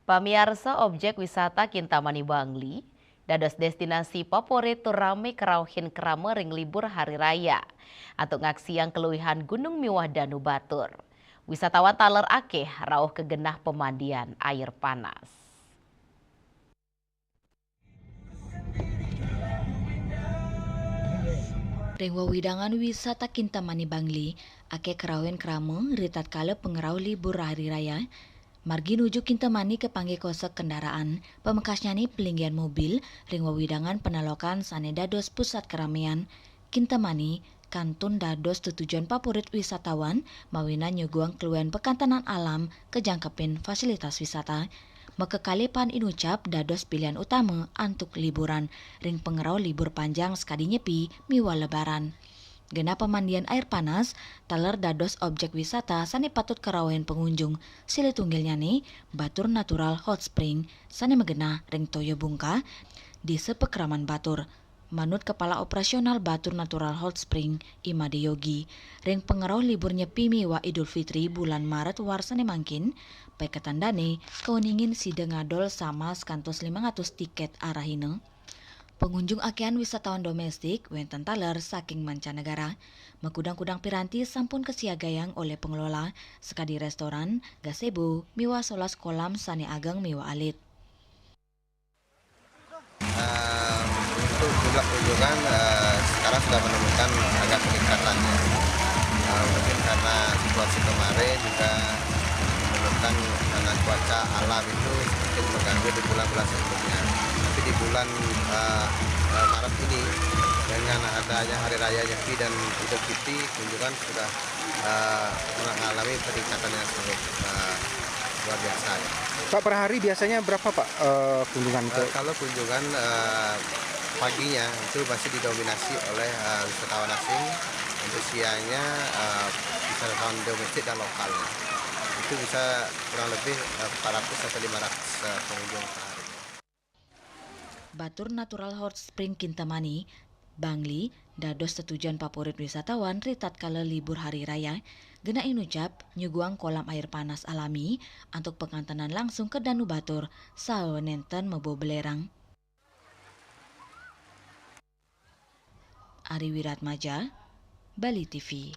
Pamirsa objek wisata Kintamani Bangli, dados destinasi favorit rame kerauhin kerama ring libur hari raya. Atau ngaksi yang keluihan Gunung Miwah Danu Batur. Wisatawan taler akeh rauh kegenah pemandian air panas. Ring wawidangan wisata Kintamani Bangli, ake kerawen kerama ritat kala pengerau libur hari raya. Margi nuju Kintamani ke panggil kosek kendaraan, pemekasnya ni pelinggian mobil, ring wawidangan penalokan sane dados pusat keramaian. Kintamani, kantun dados tujuan favorit wisatawan, mawina nyuguang keluhan pekantanan alam, kejangkepin fasilitas wisata. Mekekalipan inucap dados pilihan utama untuk liburan, ring pengerau libur panjang sekadi nyepi miwa lebaran. Gena pemandian air panas, taler dados objek wisata sane patut kerawain pengunjung. Sile tunggilnya nih, Batur Natural Hot Spring, sane megena ring Toyo Bungka, di sepekraman Batur. Manut Kepala Operasional Batur Natural Hot Spring, Imade Yogi, ring pengerau libur nyepi miwa Idul Fitri bulan Maret warsane mangkin, pai ketandane keuningin si dengadol sama sekantos 500 tiket arahine. Pengunjung akean wisatawan domestik wenten taler saking mancanegara. Mekudang-kudang piranti sampun kesiagayang oleh pengelola sekadi restoran, gazebo, miwa solas kolam sane ageng miwa alit. Untuk jumlah kunjungan sekarang sudah menemukan agak peningkatan ya. Mungkin karena situasi kemarin juga menyebabkan karena cuaca alam itu sedikit mengganggu di bulan-bulan sebelumnya. Tapi di bulan Maret ini dengan adanya Hari Raya Nyepi dan Idul Fitri, kunjungan sudah mengalami peningkatan yang sangat luar biasa ya. Pak, per hari biasanya berapa Pak kunjungan itu? Kalau kunjungan paginya itu masih didominasi oleh wisatawan asing, untuk siangnya wisatawan domestik dan lokal. Itu bisa kurang lebih 400 sampai 500 pengunjung per hari. Batur Natural Hot Spring Kintamani, Bangli, dados tujuan favorit wisatawan ritat kala libur hari raya, gena inucap nyuguang kolam air panas alami untuk pengantanan langsung ke Danu Batur, sawenenten mebo belerang. Ari Wiratmaja, Bali TV.